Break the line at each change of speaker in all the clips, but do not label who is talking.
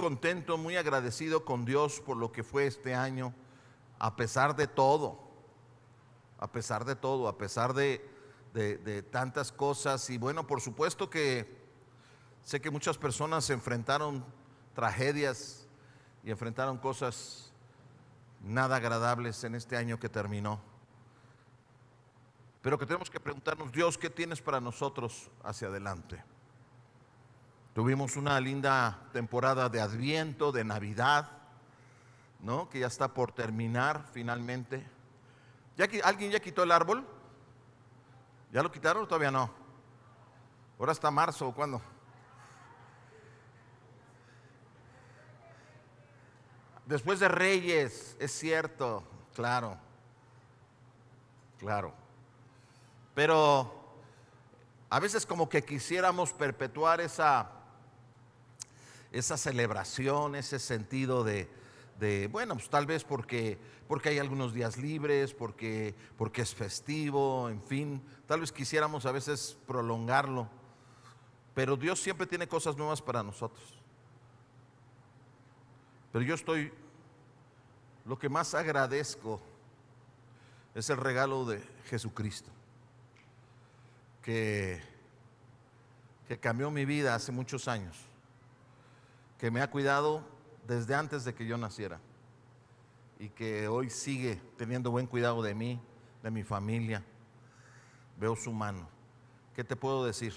contento, muy agradecido con Dios por lo que fue este año, a pesar de todo, a pesar de todo, a pesar de tantas cosas. Y bueno, por supuesto que sé que muchas personas enfrentaron tragedias y enfrentaron cosas nada agradables en este año que terminó. Pero que tenemos que preguntarnos: Dios, ¿qué tienes para nosotros hacia adelante? Tuvimos una linda temporada de Adviento, de Navidad, ¿no? Que ya está por terminar finalmente. ¿Alguien ya quitó el árbol? ¿Ya lo quitaron o todavía no? Ahora está marzo, ¿o cuándo? Después de Reyes, es cierto, claro, claro. Pero a veces como que quisiéramos perpetuar esa celebración, ese sentido bueno, pues tal vez porque hay algunos días libres, porque es festivo, en fin, tal vez quisiéramos a veces prolongarlo, pero Dios siempre tiene cosas nuevas para nosotros. Pero lo que más agradezco es el regalo de Jesucristo, que cambió mi vida hace muchos años, que me ha cuidado desde antes de que yo naciera y que hoy sigue teniendo buen cuidado de mí, de mi familia. Veo su mano. ¿Qué te puedo decir?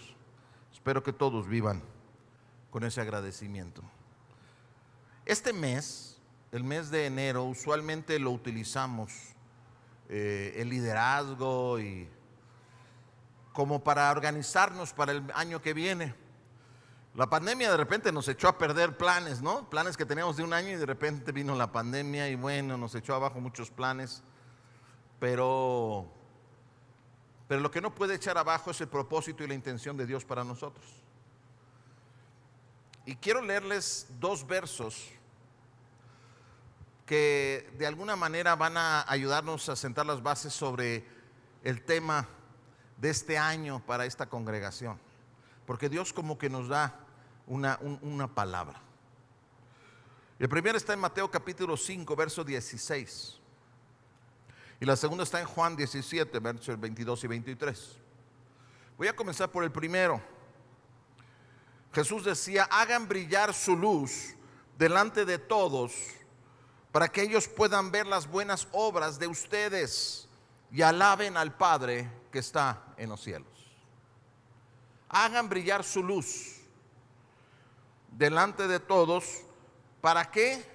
Espero que todos vivan con ese agradecimiento. Este mes, el mes de enero, usualmente lo utilizamos el liderazgo y como para organizarnos para el año que viene. La pandemia de repente nos echó a perder planes, ¿no? Planes que teníamos de un año y de repente vino la pandemia y bueno, nos echó abajo muchos planes. Pero lo que no puede echar abajo es el propósito y la intención de Dios para nosotros. Y quiero leerles 2 versos que de alguna manera van a ayudarnos a sentar las bases sobre el tema de este año para esta congregación, porque Dios como que nos da una palabra. El primero está en Mateo capítulo 5, verso 16, y la segunda está en Juan 17, versos 22 y 23. Voy a comenzar por el primero. Jesús decía: hagan brillar su luz delante de todos, para que ellos puedan ver las buenas obras de ustedes y alaben al Padre que está en los cielos. Hagan brillar su luz delante de todos. ¿Para qué?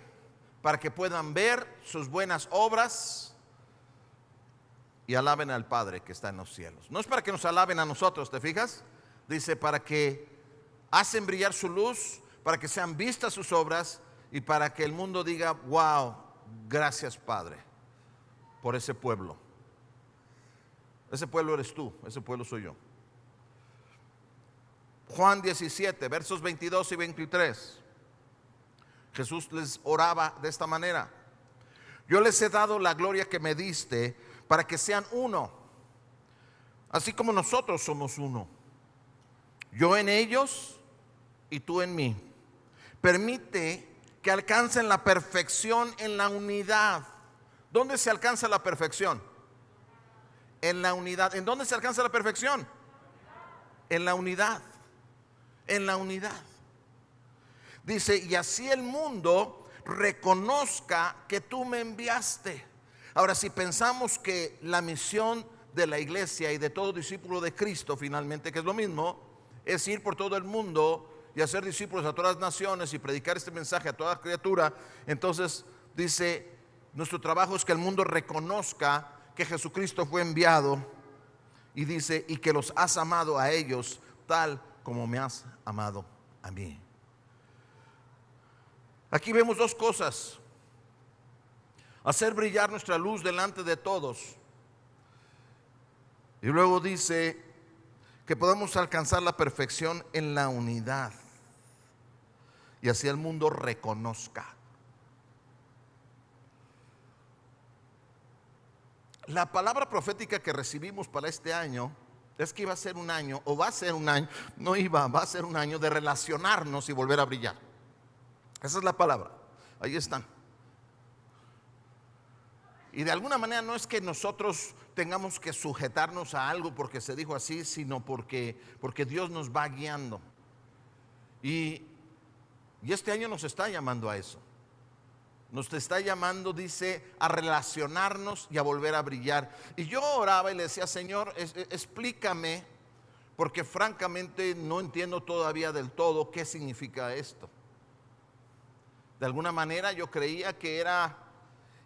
Para que puedan ver sus buenas obras y alaben al Padre que está en los cielos. No es para que nos alaben a nosotros, ¿te fijas? Dice: para que hacen brillar su luz, para que sean vistas sus obras y para que el mundo diga: wow, gracias Padre por ese pueblo. Ese pueblo eres tú, ese pueblo soy yo. Juan 17, versos 22 y 23. Jesús les oraba de esta manera: yo les he dado la gloria que me diste, para que sean uno, así como nosotros somos uno. Yo en ellos y tú en mí. Permite que alcancen la perfección en la unidad. ¿Dónde se alcanza la perfección? En la unidad. ¿En dónde se alcanza la perfección? En la unidad. En la unidad. Dice: y así el mundo reconozca que tú me enviaste. Ahora, si pensamos que la misión de la iglesia y de todo discípulo de Cristo, finalmente, que es lo mismo, es ir por todo el mundo y hacer discípulos a todas las naciones y predicar este mensaje a toda criatura, entonces dice: nuestro trabajo es que el mundo reconozca que Jesucristo fue enviado, y dice: y que los has amado a ellos tal como me has amado a mí. Aquí vemos 2 cosas: hacer brillar nuestra luz delante de todos, y luego dice que podamos alcanzar la perfección en la unidad, y así el mundo reconozca. La palabra profética que recibimos para este año es que iba a ser un año, o va a ser un año, va a ser un año de relacionarnos y volver a brillar. Esa es la palabra. Ahí están. Y de alguna manera no es que nosotros tengamos que sujetarnos a algo porque se dijo así, sino porque Dios nos va guiando. Y este año nos está llamando a eso. Nos está llamando, dice, a relacionarnos y a volver a brillar. Y yo oraba y le decía, Señor, explícame, porque francamente no entiendo todavía del todo qué significa esto. De alguna manera yo creía que era,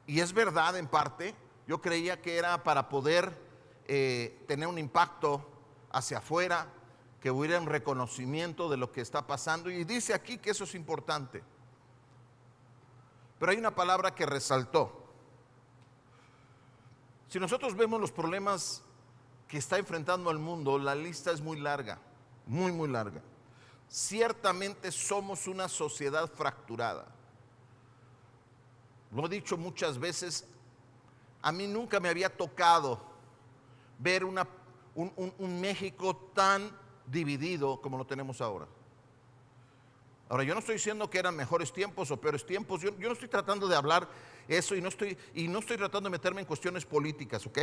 y es verdad en parte, yo creía que era para poder tener un impacto hacia afuera, que hubiera un reconocimiento de lo que está pasando. Y dice aquí que eso es importante. Pero hay una palabra que resaltó. Si nosotros vemos los problemas que está enfrentando el mundo, la lista es muy larga, muy, muy larga. Ciertamente somos una sociedad fracturada. Lo he dicho muchas veces, a mí nunca me había tocado ver un México tan dividido como lo tenemos ahora. Ahora, yo no estoy diciendo que eran mejores tiempos o peores tiempos. Yo no estoy tratando de hablar eso y no estoy tratando de meterme en cuestiones políticas, ¿ok?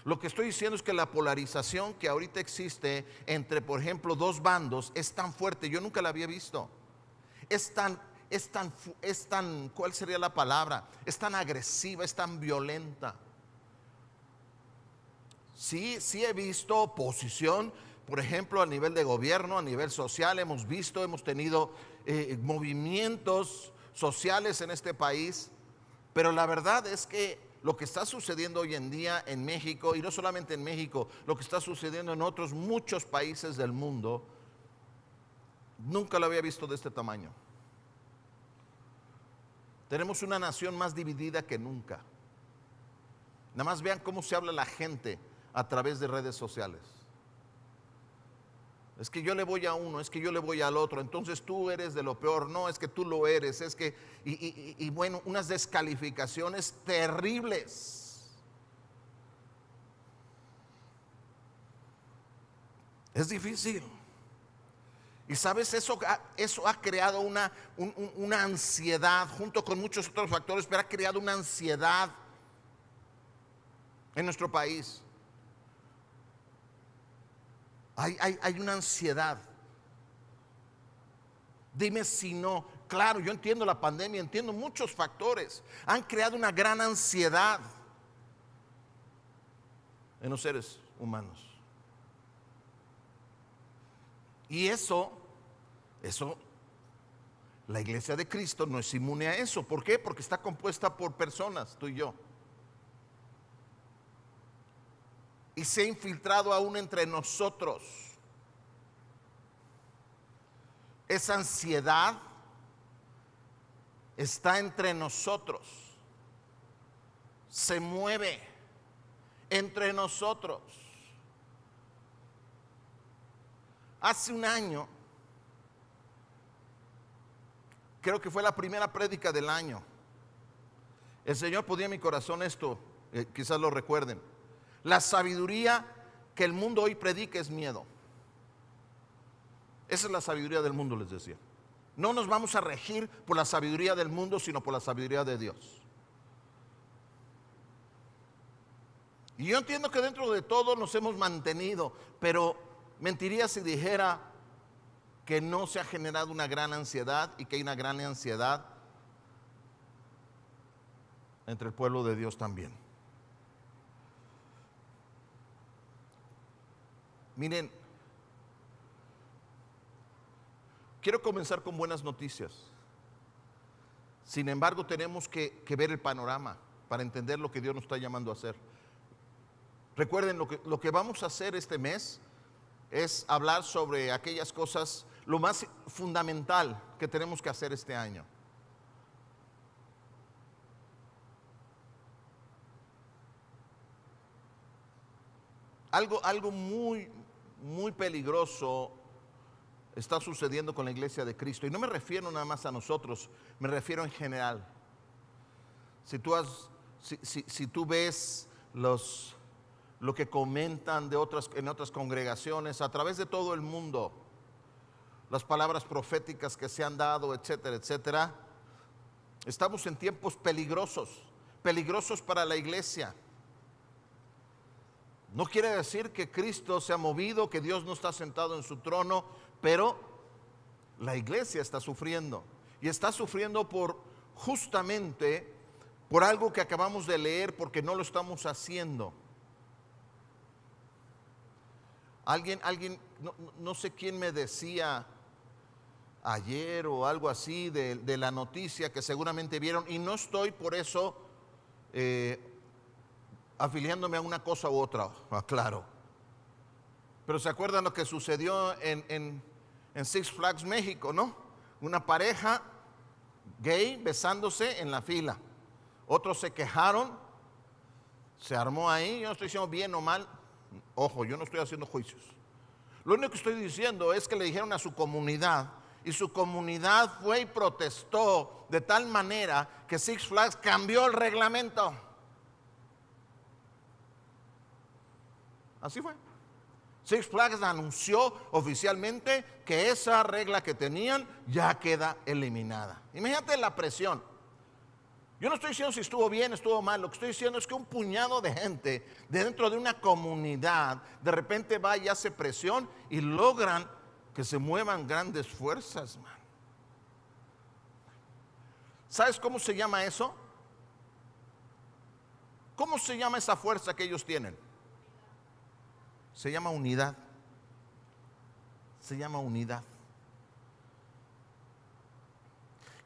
Lo que estoy diciendo es que la polarización que ahorita existe entre, por ejemplo, dos bandos es tan fuerte. Yo nunca la había visto. Es tan, ¿cuál sería la palabra? Es tan agresiva, es tan violenta. Sí he visto oposición. Por ejemplo, a nivel de gobierno, a nivel social, hemos tenido movimientos sociales en este país, pero la verdad es que lo que está sucediendo hoy en día en México, y no solamente en México, lo que está sucediendo en otros muchos países del mundo, nunca lo había visto de este tamaño. Tenemos una nación más dividida que nunca. Nada más vean cómo se habla la gente a través de redes sociales. Es que yo le voy a uno, es que yo le voy al otro, entonces tú eres de lo peor, no, es que tú lo eres, es que, y bueno, unas descalificaciones terribles. Es difícil. Y sabes, eso ha creado una ansiedad, junto con muchos otros factores, pero ha creado una ansiedad en nuestro país. Hay una ansiedad. Dime si no. Claro, yo entiendo la pandemia, entiendo muchos factores. Han creado una gran ansiedad en los seres humanos. Y eso, la iglesia de Cristo no es inmune a eso. ¿Por qué? Porque está compuesta por personas, tú y yo. Y se ha infiltrado aún entre nosotros. Esa ansiedad está entre nosotros. Se mueve entre nosotros. Hace un año, creo que fue la primera prédica del año, el Señor ponía en mi corazón esto, quizás lo recuerden. La sabiduría que el mundo hoy predica es miedo. Esa es la sabiduría del mundo, les decía. No nos vamos a regir por la sabiduría del mundo, sino por la sabiduría de Dios. Y yo entiendo que dentro de todo nos hemos mantenido, pero mentiría si dijera que no se ha generado una gran ansiedad y que hay una gran ansiedad entre el pueblo de Dios también. Miren, quiero comenzar con buenas noticias. Sin embargo, tenemos que ver el panorama para entender lo que Dios nos está llamando a hacer. Recuerden, lo que vamos a hacer este mes es hablar sobre aquellas cosas, lo más fundamental que tenemos que hacer este año. Algo muy, muy peligroso está sucediendo con la iglesia de Cristo. Y no me refiero nada más a nosotros, me refiero en general. Si tú ves lo que comentan en otras congregaciones a través de todo el mundo, las palabras proféticas que se han dado, etcétera, etcétera. Estamos en tiempos peligrosos, peligrosos para la iglesia. No quiere decir que Cristo se ha movido, que Dios no está sentado en su trono, pero la iglesia está sufriendo. Y está sufriendo justamente por algo que acabamos de leer, porque no lo estamos haciendo. Alguien, no sé quién me decía ayer o algo así de la noticia que seguramente vieron, y no estoy por eso afiliándome a una cosa u otra, claro. Pero se acuerdan lo que sucedió en Six Flags México, ¿no? Una pareja gay besándose en la fila. Otros se quejaron, se armó ahí. Yo no estoy diciendo bien o mal, ojo, yo no estoy haciendo juicios. Lo único que estoy diciendo es que le dijeron a su comunidad, y su comunidad fue y protestó de tal manera que Six Flags cambió el reglamento. Así fue. Six Flags anunció oficialmente que esa regla que tenían ya queda eliminada. Imagínate la presión. Yo no estoy diciendo si estuvo bien, estuvo mal. Lo que estoy diciendo es que un puñado de gente dentro de una comunidad de repente va y hace presión y logran que se muevan grandes fuerzas, man. ¿Sabes cómo se llama eso? ¿Cómo se llama esa fuerza que ellos tienen? Se llama unidad. Se llama unidad.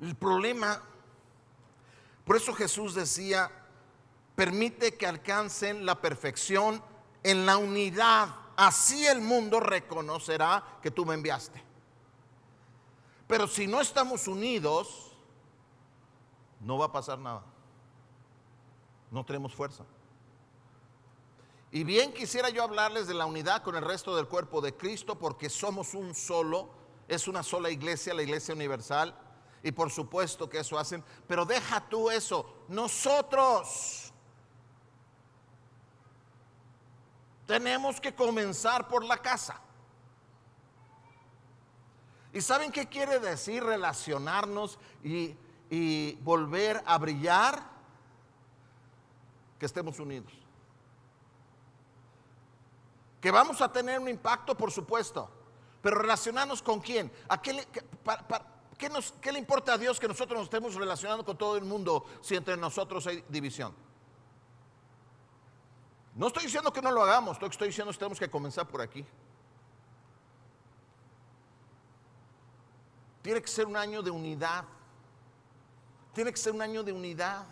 El problema, por eso Jesús decía, permite que alcancen la perfección en la unidad. Así el mundo reconocerá que tú me enviaste. Pero si no estamos unidos, no va a pasar nada. No tenemos fuerza. Y bien quisiera yo hablarles de la unidad con el resto del cuerpo de Cristo, porque somos un solo, es una sola iglesia, la iglesia universal. Y por supuesto que eso hacen, pero deja tú eso, nosotros tenemos que comenzar por la casa. ¿Y saben qué quiere decir relacionarnos y volver a brillar? Que estemos unidos. Que vamos a tener un impacto, por supuesto, pero relacionarnos con quién. ¿Qué le importa a Dios que nosotros nos estemos relacionando con todo el mundo si entre nosotros hay división? No estoy diciendo que no lo hagamos, lo que estoy diciendo es que tenemos que comenzar por aquí. Tiene que ser un año de unidad. Tiene que ser un año de unidad,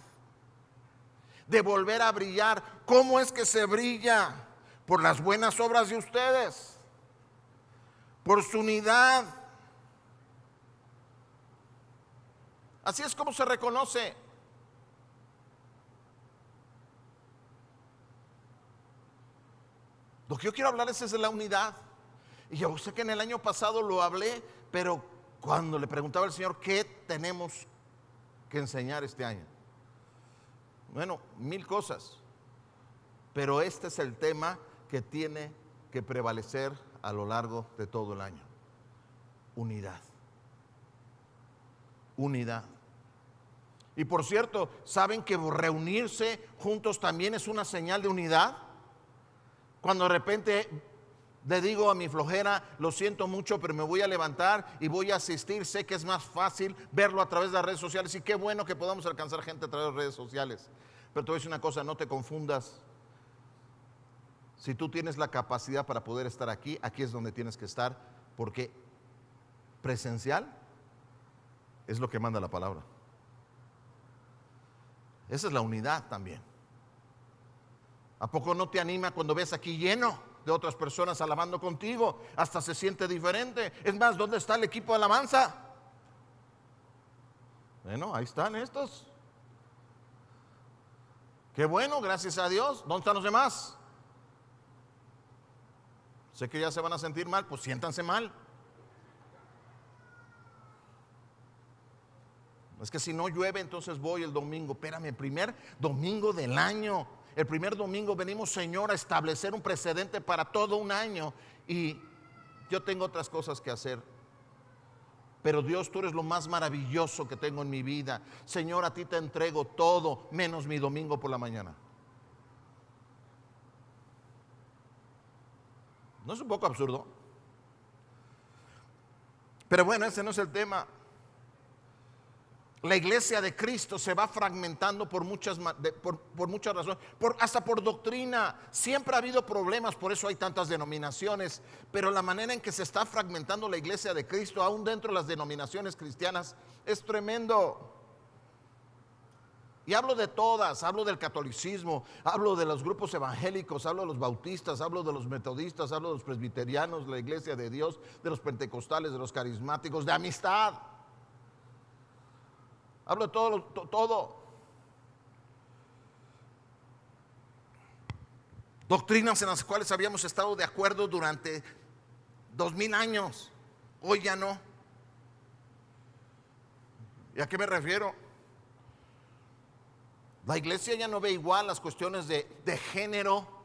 de volver a brillar. ¿Cómo es que se brilla? Por las buenas obras de ustedes, por su unidad. Así es como se reconoce. Lo que yo quiero hablarles es de la unidad. Y yo sé que en el año pasado lo hablé, pero cuando le preguntaba al Señor qué tenemos que enseñar este año, bueno, 1000 cosas, pero este es el tema que tiene que prevalecer a lo largo de todo el año. Unidad. Unidad. Y por cierto, ¿saben que reunirse juntos también es una señal de unidad? Cuando de repente le digo a mi flojera, lo siento mucho, pero me voy a levantar y voy a asistir. Sé que es más fácil verlo a través de las redes sociales, y qué bueno que podamos alcanzar gente a través de las redes sociales. Pero te voy a decir una cosa, no te confundas. Si tú tienes la capacidad para poder estar aquí, aquí es donde tienes que estar, porque presencial es lo que manda la palabra. Esa es la unidad también. ¿A poco no te anima cuando ves aquí lleno de otras personas alabando contigo? Hasta se siente diferente. Es más, ¿dónde está el equipo de alabanza? Bueno, ahí están estos. Qué bueno, gracias a Dios. ¿Dónde están los demás? Sé que ya se van a sentir mal, pues siéntanse mal. Es que si no llueve, entonces voy el domingo. Espérame, el primer domingo del año. El primer domingo venimos, Señor, a establecer un precedente para todo un año. Y yo tengo otras cosas que hacer. Pero Dios, tú eres lo más maravilloso que tengo en mi vida. Señor, a ti te entrego todo, menos mi domingo por la mañana. ¿No es un poco absurdo? Pero bueno, ese no es el tema. La iglesia de Cristo se va fragmentando por muchas razones, hasta por doctrina. Siempre ha habido problemas, por eso hay tantas denominaciones. Pero la manera en que se está fragmentando la iglesia de Cristo, aún dentro de las denominaciones cristianas, es tremendo. Y hablo de todas, hablo del catolicismo, hablo de los grupos evangélicos, hablo de los bautistas, hablo de los metodistas, hablo de los presbiterianos, de la iglesia de Dios, de los pentecostales, de los carismáticos, de amistad. Hablo de todo. Doctrinas en las cuales habíamos estado de acuerdo durante 2000 años. Hoy ya no. ¿Y a qué me refiero? La iglesia ya no ve igual las cuestiones de género.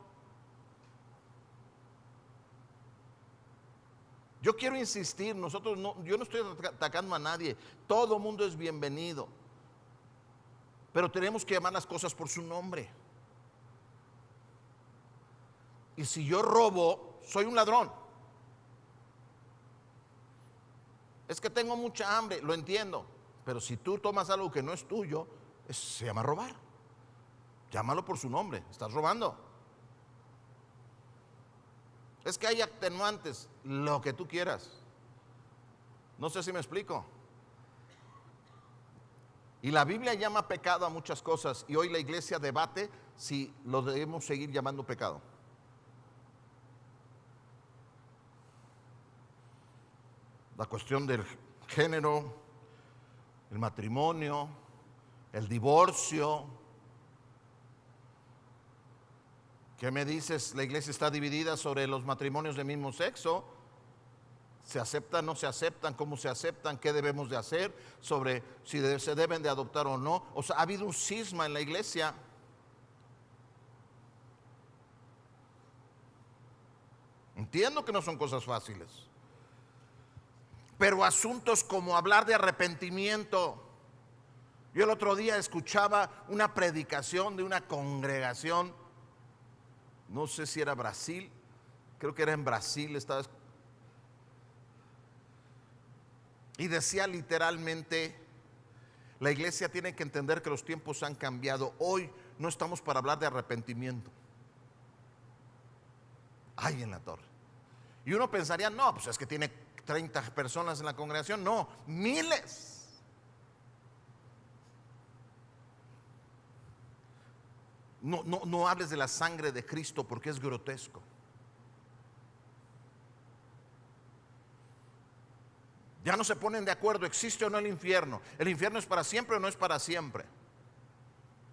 Yo quiero insistir, yo no estoy atacando a nadie, todo mundo es bienvenido, pero tenemos que llamar las cosas por su nombre. Y si yo robo, soy un ladrón. Es que tengo mucha hambre, lo entiendo, pero si tú tomas algo que no es tuyo, se llama robar. Llámalo por su nombre, estás robando. Es que hay atenuantes, lo que tú quieras. No sé si me explico. Y la Biblia llama pecado a muchas cosas, y hoy la iglesia debate si lo debemos seguir llamando pecado. La cuestión del género, el matrimonio, el divorcio. ¿Qué me dices? La iglesia está dividida sobre los matrimonios del mismo sexo. ¿Se aceptan, no se aceptan? ¿Cómo se aceptan? ¿Qué debemos de hacer? Sobre si se deben de adoptar o no. O sea, ha habido un cisma en la iglesia. Entiendo que no son cosas fáciles. Pero asuntos como hablar de arrepentimiento. Yo el otro día escuchaba una predicación de una congregación. No sé si era Brasil, creo que era en Brasil, y decía literalmente, la iglesia tiene que entender que los tiempos han cambiado. Hoy no estamos para hablar de arrepentimiento. Ay, en la torre. Y uno pensaría, no, pues es que tiene 30 personas en la congregación. No, miles. No hables de la sangre de Cristo porque es grotesco. Ya no se ponen de acuerdo, ¿existe o no el infierno? ¿El infierno es para siempre o no es para siempre?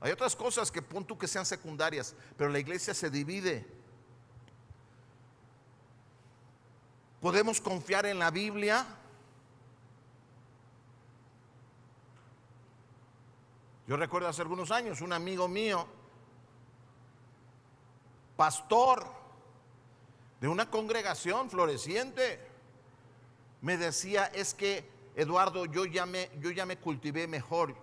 Hay otras cosas que pon tú que sean secundarias, pero la iglesia se divide. ¿Podemos confiar en la Biblia? Yo recuerdo hace algunos años un amigo mío, pastor de una congregación floreciente, me decía, es que Eduardo, yo ya me cultivé mejor,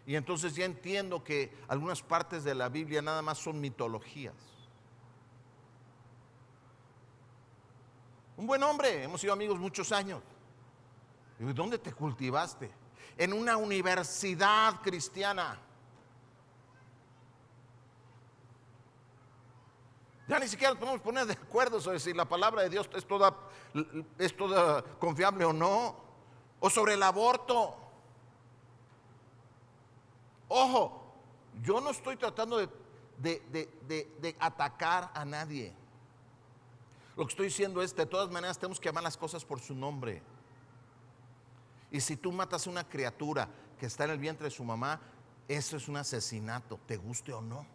y entonces ya entiendo que algunas partes de la Biblia nada más son mitologías. Un buen hombre, hemos sido amigos muchos años. Digo, ¿dónde te cultivaste? En una universidad cristiana. Ya ni siquiera podemos poner de acuerdo sobre si la palabra de Dios es toda confiable o no. O sobre el aborto. Ojo, yo no estoy tratando de atacar a nadie. Lo que estoy diciendo es, de todas maneras tenemos que llamar las cosas por su nombre. Y si tú matas a una criatura que está en el vientre de su mamá, eso es un asesinato, te guste o no.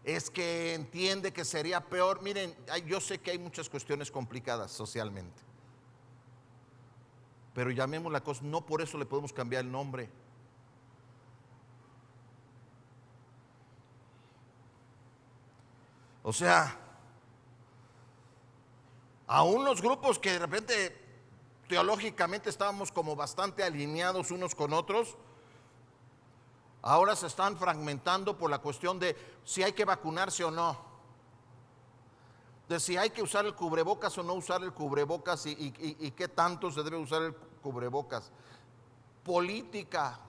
Es que entiende que sería peor. Miren, yo sé que hay muchas cuestiones complicadas socialmente, pero llamemos la cosa, no por eso le podemos cambiar el nombre. O sea, aún los grupos que de repente teológicamente estábamos como bastante alineados unos con otros, ahora se están fragmentando por la cuestión de si hay que vacunarse o no, de si hay que usar el cubrebocas o no usar el cubrebocas y qué tanto se debe usar el cubrebocas. Política.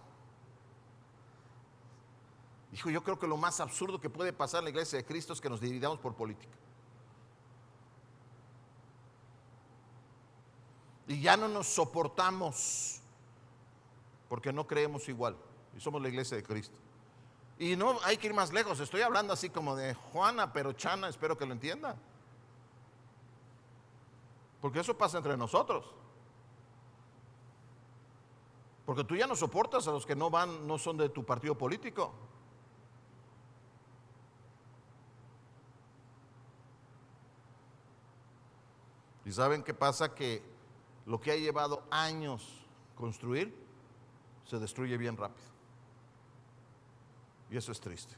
Hijo, yo creo que lo más absurdo que puede pasar en la iglesia de Cristo es que nos dividamos por política. Y ya no nos soportamos porque no creemos igual y somos la iglesia de Cristo. Y no hay que ir más lejos, estoy hablando así como de Juana, pero Chana, espero que lo entienda. Porque eso pasa entre nosotros. Porque tú ya no soportas a los que no son de tu partido político. ¿Y saben qué pasa? Que lo que ha llevado años construir se destruye bien rápido. Y eso es triste.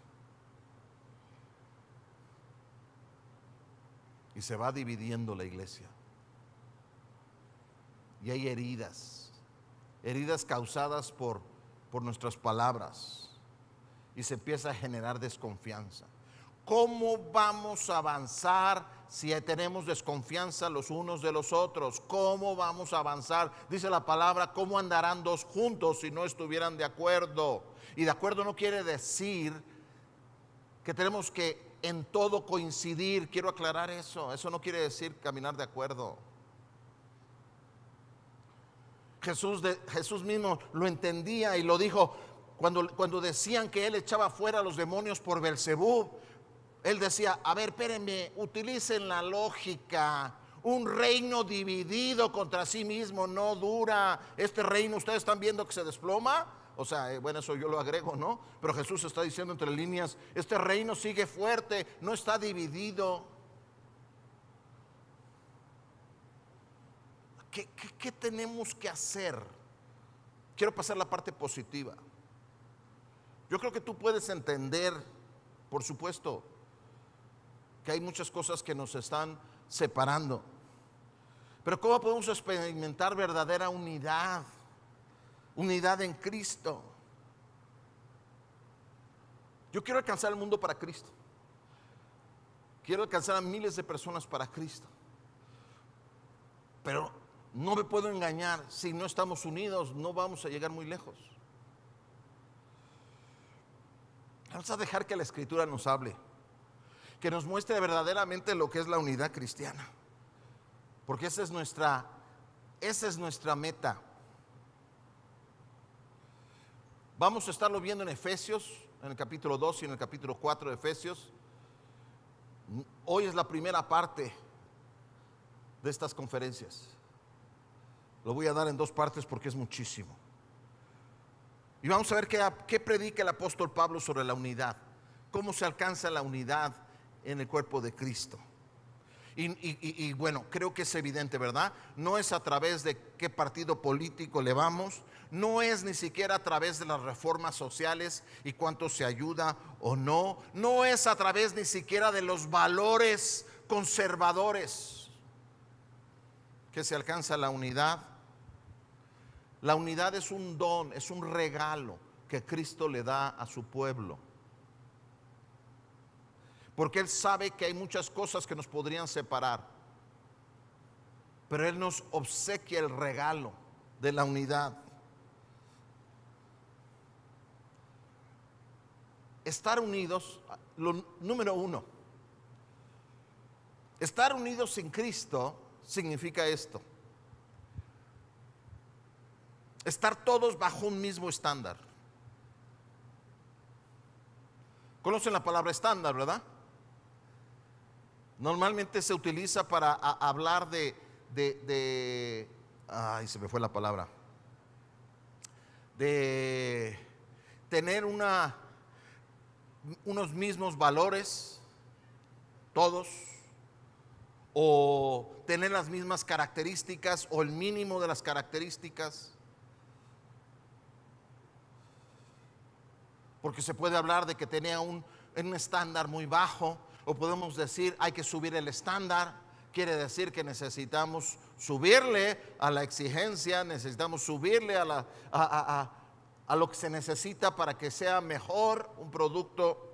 Y se va dividiendo la iglesia. Y hay heridas causadas por nuestras palabras. Y se empieza a generar desconfianza. ¿Cómo vamos a avanzar si tenemos desconfianza los unos de los otros? ¿Cómo vamos a avanzar? Dice la palabra, ¿cómo andarán dos juntos si no estuvieran de acuerdo? Y de acuerdo no quiere decir que tenemos que en todo coincidir. Quiero aclarar eso. Eso no quiere decir caminar de acuerdo. Jesús mismo lo entendía y lo dijo cuando decían que él echaba fuera a los demonios por Belzebú. Él decía, a ver, espérenme, utilicen la lógica. Un reino dividido contra sí mismo no dura. Este reino, ustedes están viendo que se desploma. O sea, bueno, eso yo lo agrego, ¿no? Pero Jesús está diciendo entre líneas, este reino sigue fuerte, no está dividido. ¿Qué tenemos que hacer? Quiero pasar la parte positiva. Yo creo que tú puedes entender, por supuesto, que hay muchas cosas que nos están separando. Pero ¿cómo podemos experimentar verdadera unidad? Unidad en Cristo. Yo quiero alcanzar el mundo para Cristo. Quiero alcanzar a miles de personas para Cristo. Pero no me puedo engañar, si no estamos unidos no vamos a llegar muy lejos. Vamos a dejar que la Escritura nos hable, que nos muestre verdaderamente lo que es la unidad cristiana, porque esa es nuestra meta. Vamos a estarlo viendo en Efesios, en el capítulo 2 y en el capítulo 4 de Efesios. Hoy es la primera parte de estas conferencias. Lo voy a dar en dos partes porque es muchísimo. Y vamos a ver qué predica el apóstol Pablo sobre la unidad. Cómo se alcanza la unidad en el cuerpo de Cristo. Y bueno, creo que es evidente, ¿verdad? No es a través de qué partido político le vamos. No es ni siquiera a través de las reformas sociales y cuánto se ayuda o no. No es a través ni siquiera de los valores conservadores que se alcanza la unidad. La unidad es un don, es un regalo que Cristo le da a su pueblo. Porque Él sabe que hay muchas cosas que nos podrían separar. Pero Él nos obsequia el regalo de la unidad. Estar unidos, número uno. Estar unidos en Cristo significa esto. Estar todos bajo un mismo estándar. ¿Conocen la palabra estándar, verdad? Normalmente se utiliza para hablar ay, se me fue la palabra. De tener unos mismos valores, todos, o tener las mismas características o el mínimo de las características. Porque se puede hablar de que tenía un estándar muy bajo, o podemos decir hay que subir el estándar, quiere decir que necesitamos subirle a la exigencia, necesitamos subirle a lo que se necesita para que sea mejor un producto.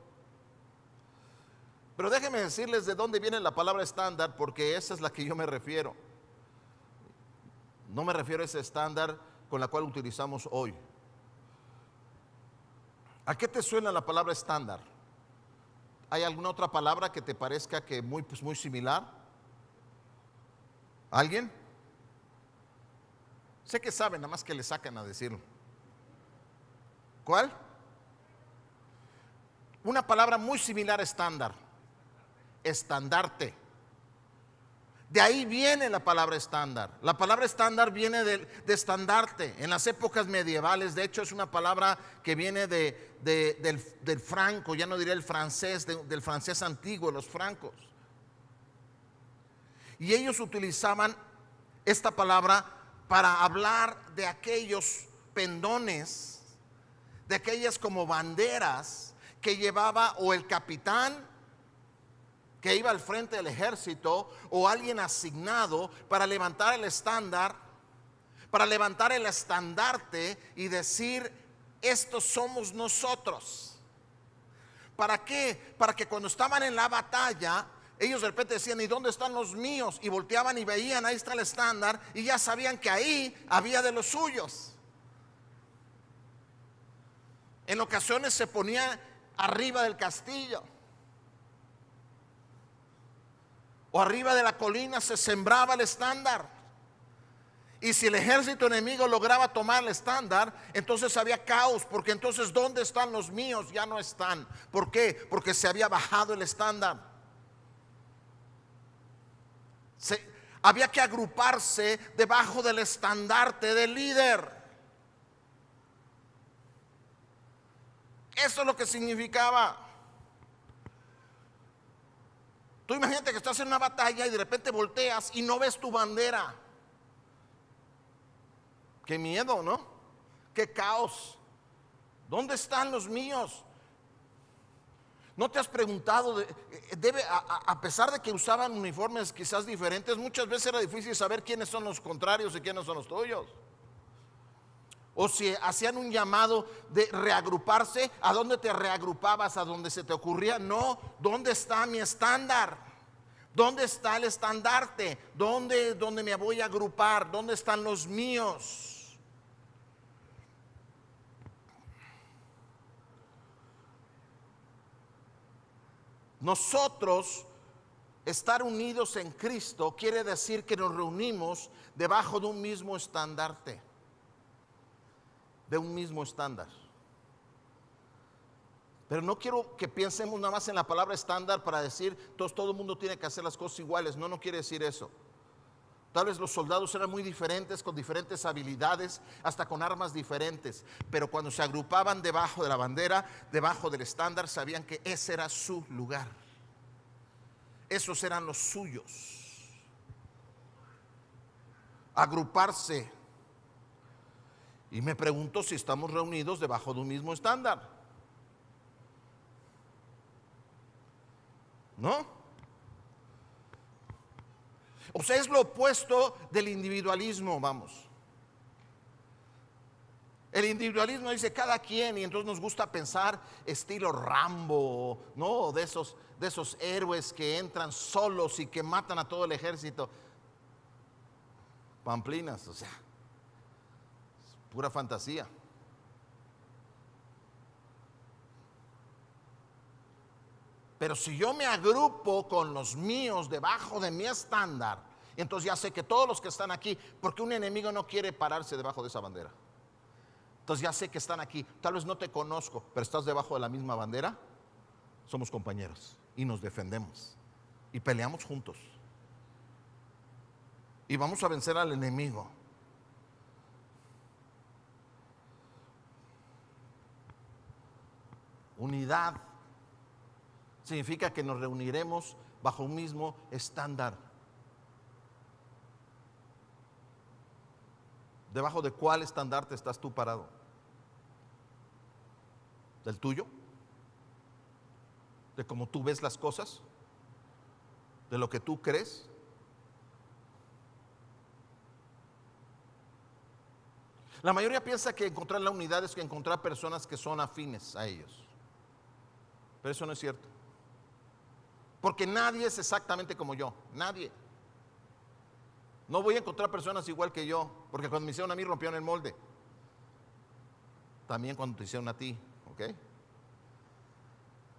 Pero déjenme decirles de dónde viene la palabra estándar, porque esa es la que yo me refiero. No me refiero a ese estándar con la cual utilizamos hoy. ¿A qué te suena la palabra estándar? ¿Hay alguna otra palabra que te parezca que muy similar? ¿Alguien? Sé que saben, nada más que le sacan a decirlo. ¿Cuál? Una palabra muy similar a estándar. Estandarte. De ahí viene la palabra estándar. La palabra estándar viene de estandarte. En las épocas medievales, de hecho, es una palabra que viene del franco, ya no diré el francés, del francés antiguo, los francos. Y ellos utilizaban esta palabra para hablar de aquellos pendones, de aquellas como banderas que llevaba o el capitán que iba al frente del ejército o alguien asignado para levantar el estándar, para levantar el estandarte y decir: estos somos nosotros. ¿Para qué? Para que cuando estaban en la batalla, ellos de repente decían: ¿y dónde están los míos? Y volteaban y veían, ahí está el estándar, y ya sabían que ahí había de los suyos. En ocasiones se ponía arriba del castillo, o arriba de la colina se sembraba el estándar. Y si el ejército enemigo lograba tomar el estándar, entonces había caos, porque entonces ¿dónde están los míos? Ya no están. ¿Por qué? Porque se había bajado el estándar. Había que agruparse debajo del estandarte del líder. Eso es lo que significaba. Tú imagínate que estás en una batalla y de repente volteas y no ves tu bandera. Qué miedo, ¿no? Qué caos. ¿Dónde están los míos? ¿No te has preguntado? A pesar de que usaban uniformes quizás diferentes, muchas veces era difícil saber quiénes son los contrarios y quiénes son los tuyos. O si hacían un llamado de reagruparse, ¿a dónde te reagrupabas? ¿A dónde se te ocurría? No, ¿dónde está mi estándar? ¿Dónde está el estandarte? ¿Dónde me voy a agrupar? ¿Dónde están los míos? Nosotros, estar unidos en Cristo quiere decir que nos reunimos debajo de un mismo estandarte, de un mismo estándar. Pero no quiero que pensemos nada más en la palabra estándar para decir todo el mundo tiene que hacer las cosas iguales. No quiere decir eso. Tal vez los soldados eran muy diferentes, con diferentes habilidades, hasta con armas diferentes. Pero cuando se agrupaban debajo de la bandera, debajo del estándar, sabían que ese era su lugar. Esos eran los suyos. Agruparse. Y me pregunto si estamos reunidos debajo de un mismo estándar. ¿No? O sea, es lo opuesto del individualismo, vamos. El individualismo dice cada quien, y entonces nos gusta pensar estilo Rambo, ¿no? De esos héroes que entran solos y que matan a todo el ejército. Pamplinas, o sea, es pura fantasía. Pero si yo me agrupo con los míos debajo de mi estándar, entonces ya sé que todos los que están aquí, porque un enemigo no quiere pararse debajo de esa bandera. Entonces ya sé que están aquí. Tal vez no te conozco, pero estás debajo de la misma bandera. Somos compañeros y nos defendemos y peleamos juntos. Y vamos a vencer al enemigo. Unidad significa que nos reuniremos bajo un mismo estándar. ¿Debajo de cuál estandarte estás tú parado? ¿Del tuyo? ¿De cómo tú ves las cosas? ¿De lo que tú crees? La mayoría piensa que encontrar la unidad es que encontrar personas que son afines a ellos. Pero eso no es cierto. Porque nadie es exactamente como yo. Nadie. No voy a encontrar personas igual que yo. Porque cuando me hicieron a mí rompieron el molde. También cuando te hicieron a ti. ¿Ok?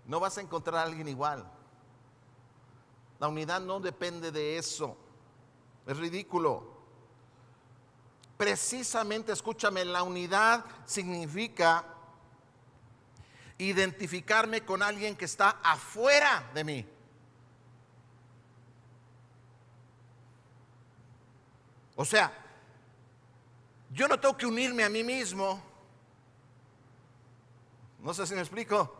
No vas a encontrar a alguien igual. La unidad no depende de eso. Es ridículo. Precisamente, escúchame, la unidad significa identificarme con alguien que está afuera de mí. O sea, yo no tengo que unirme a mí mismo. No sé si me explico.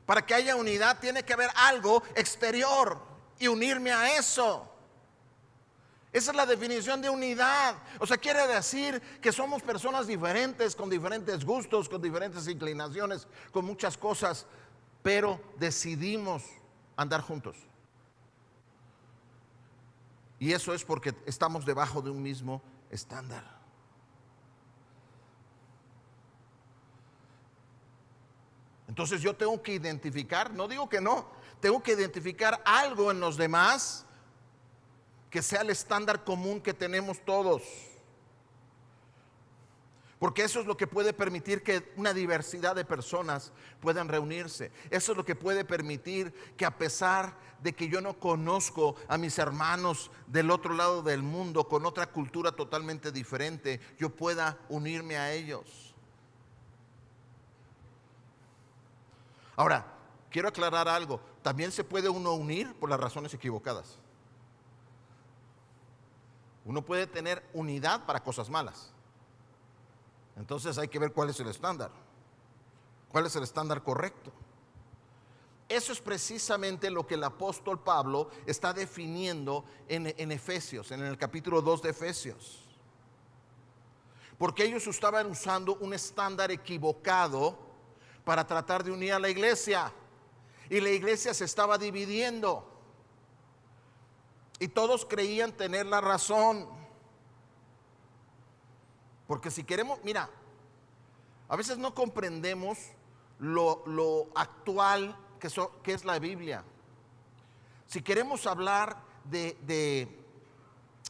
Para que haya unidad tiene que haber algo exterior y unirme a eso. Esa es la definición de unidad. O sea, quiere decir que somos personas diferentes, con diferentes gustos, con diferentes inclinaciones, con muchas cosas, pero decidimos andar juntos. Y eso es porque estamos debajo de un mismo estándar. Entonces yo tengo que identificar, no digo que no, tengo que identificar algo en los demás que sea el estándar común que tenemos todos. Porque eso es lo que puede permitir que una diversidad de personas puedan reunirse. Eso es lo que puede permitir que, a pesar de que yo no conozco a mis hermanos del otro lado del mundo, con otra cultura totalmente diferente, yo pueda unirme a ellos. Ahora, quiero aclarar algo. También se puede uno unir por las razones equivocadas. Uno puede tener unidad para cosas malas. Entonces hay que ver cuál es el estándar. ¿Cuál es el estándar correcto? Eso es precisamente lo que el apóstol Pablo está definiendo en Efesios, en el capítulo 2 de Efesios. Porque ellos estaban usando un estándar equivocado para tratar de unir a la iglesia. Y la iglesia se estaba dividiendo. Y todos creían tener la razón. Porque si queremos, mira, a veces no comprendemos lo actual que es la Biblia. Si queremos hablar de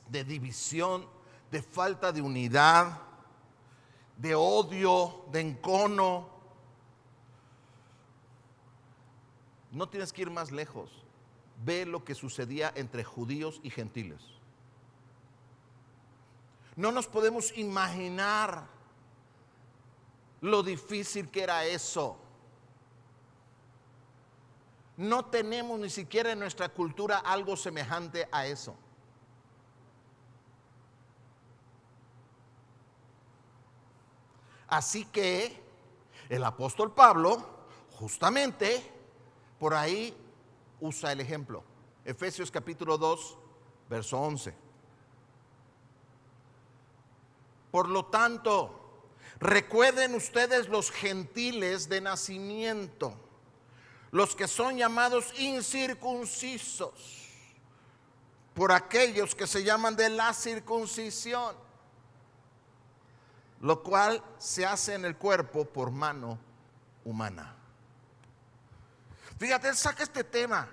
división, de falta de unidad, de odio, de encono, no tienes que ir más lejos. Ve lo que sucedía entre judíos y gentiles. No nos podemos imaginar lo difícil que era eso. No tenemos ni siquiera en nuestra cultura algo semejante a eso. Así que el apóstol Pablo, justamente por ahí, usa el ejemplo. Efesios capítulo 2, verso 11. Por lo tanto, recuerden ustedes los gentiles de nacimiento, los que son llamados incircuncisos, por aquellos que se llaman de la circuncisión, lo cual se hace en el cuerpo por mano humana. Fíjate, él saca este tema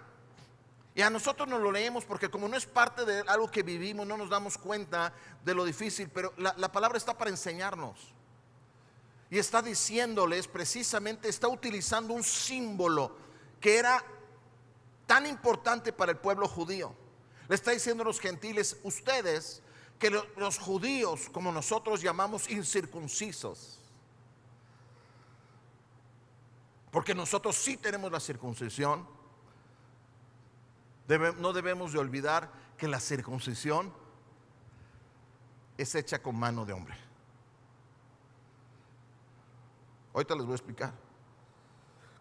y a nosotros nos lo leemos porque como no es parte de algo que vivimos, no nos damos cuenta de lo difícil, pero la palabra está para enseñarnos. Y está diciéndoles, precisamente, está utilizando un símbolo que era tan importante para el pueblo judío. Le está diciendo a los gentiles, ustedes, que los judíos, como nosotros llamamos incircuncisos, porque nosotros sí tenemos la circuncisión, no debemos de olvidar que la circuncisión es hecha con mano de hombre. Ahorita les voy a explicar.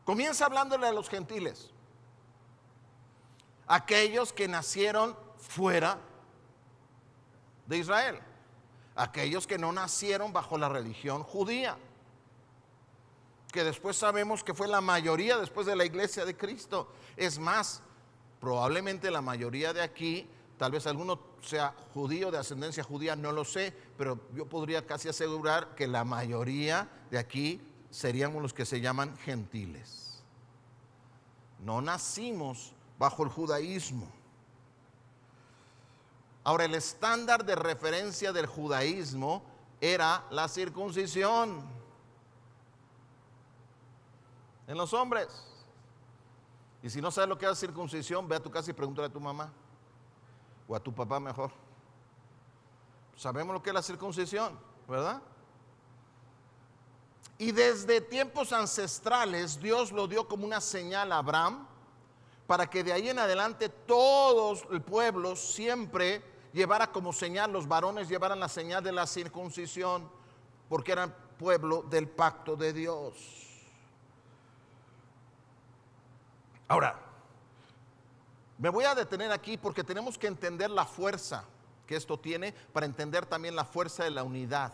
Comienza hablándole a los gentiles, aquellos que nacieron fuera de Israel, aquellos que no nacieron bajo la religión judía, que después sabemos que fue la mayoría después de la iglesia de Cristo. Es más, probablemente la mayoría de aquí Tal vez alguno sea judío, de ascendencia judía, no lo sé, pero yo podría casi asegurar que la mayoría de aquí seríamos los que se llaman gentiles. No nacimos bajo el judaísmo. Ahora, el estándar de referencia del judaísmo era la circuncisión en los hombres. Y si no sabes lo que es circuncisión, ve a tu casa y pregúntale a tu mamá o a tu papá mejor. Sabemos lo que es la circuncisión, ¿verdad? Y desde tiempos ancestrales Dios lo dio como una señal a Abraham, para que de ahí en adelante todo el pueblo siempre llevara como señal, los varones llevaran la señal de la circuncisión, porque eran pueblo del pacto de Dios. Ahora, me voy a detener aquí porque tenemos que entender la fuerza que esto tiene para entender también la fuerza de la unidad.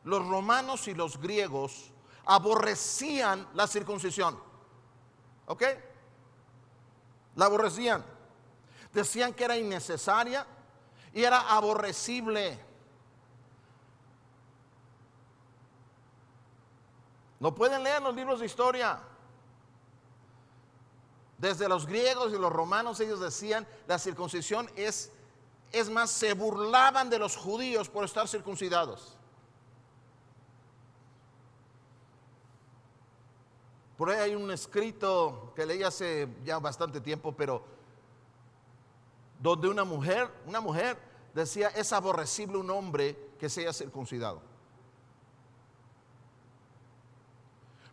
Los romanos y los griegos aborrecían la circuncisión. ¿Ok? La aborrecían. Decían que era innecesaria y era aborrecible. No pueden leer los libros de historia. Desde los griegos y los romanos ellos decían la circuncisión es más, se burlaban de los judíos por estar circuncidados. Por ahí hay un escrito que leí hace ya bastante tiempo, pero donde una mujer decía, es aborrecible un hombre que se haya circuncidado.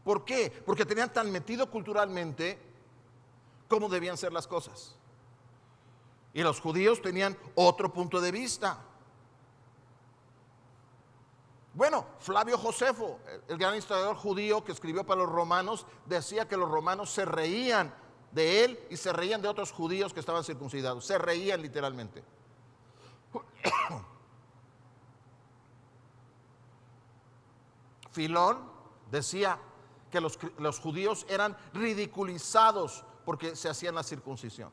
¿Por qué? Porque tenían tan metido culturalmente cómo debían ser las cosas. Y los judíos tenían otro punto de vista. Bueno, Flavio Josefo, el gran historiador judío que escribió para los romanos, decía que los romanos se reían de él y se reían de otros judíos que estaban circuncidados. Se reían literalmente. Filón decía que los judíos eran ridiculizados porque se hacían la circuncisión.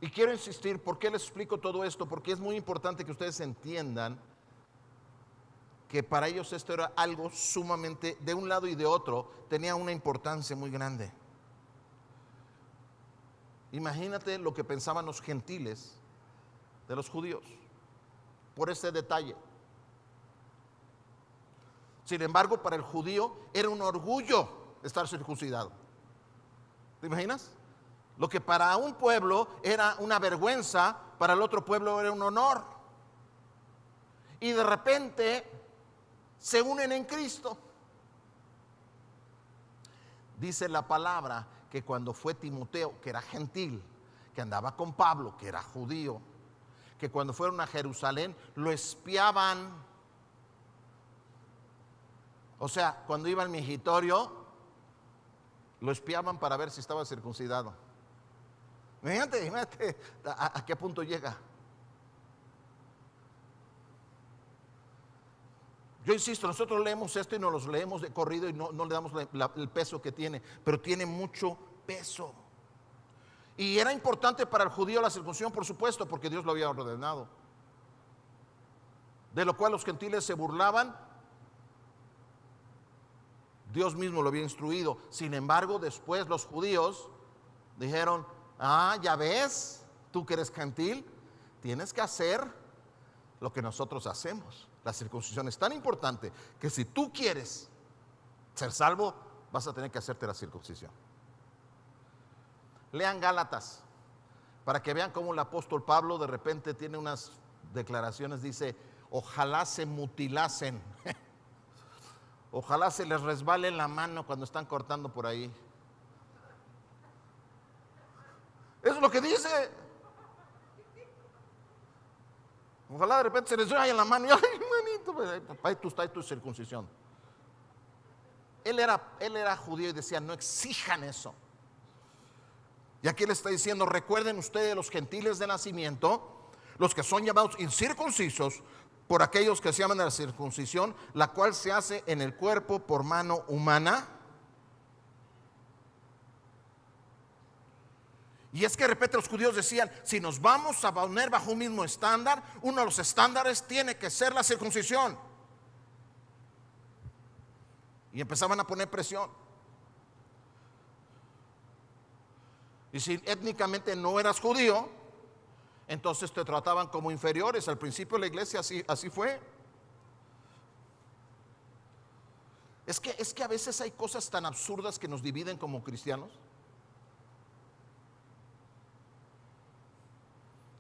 Y quiero insistir, ¿por qué les explico todo esto? Porque es muy importante que ustedes entiendan que para ellos esto era algo sumamente, de un lado y de otro, tenía una importancia muy grande. Imagínate lo que pensaban los gentiles de los judíos por ese detalle. Sin embargo, para el judío era un orgullo estar circuncidado. ¿Te imaginas? Lo que para un pueblo era una vergüenza, para el otro pueblo era un honor. Y de repente se unen en Cristo. Dice la palabra que cuando fue Timoteo, que era gentil, que andaba con Pablo, que era judío, que cuando fueron a Jerusalén lo espiaban. O sea, cuando iba al migitorio, lo espiaban para ver si estaba circuncidado. Imagínate a qué punto llega. Yo insisto, nosotros leemos esto y nos los leemos de corrido y no le damos el peso que tiene, pero tiene mucho peso. Y era importante para el judío la circuncisión, por supuesto, porque Dios lo había ordenado. De lo cual los gentiles se burlaban. Dios mismo lo había instruido. Sin embargo, después los judíos dijeron, ya ves, tú que eres gentil, tienes que hacer lo que nosotros hacemos. La circuncisión es tan importante que si tú quieres ser salvo, vas a tener que hacerte la circuncisión. Lean Gálatas para que vean cómo el apóstol Pablo de repente tiene unas declaraciones, dice, ojalá se mutilasen, ojalá se les resbale la mano cuando están cortando por ahí. Eso es lo que dice. Ojalá de repente se les vaya en la mano y ay, manito, ahí tú estás, tu circuncisión. Él era judío y decía, no exijan eso. Y aquí le está diciendo, recuerden ustedes los gentiles de nacimiento, los que son llamados incircuncisos, por aquellos que se llaman de la circuncisión, la cual se hace en el cuerpo por mano humana. Y es que de repente los judíos decían, si nos vamos a poner bajo un mismo estándar, uno de los estándares tiene que ser la circuncisión. Y empezaban a poner presión. Y si étnicamente no eras judío, entonces te trataban como inferiores. Al principio de la iglesia así fue. Es que a veces hay cosas tan absurdas que nos dividen como cristianos.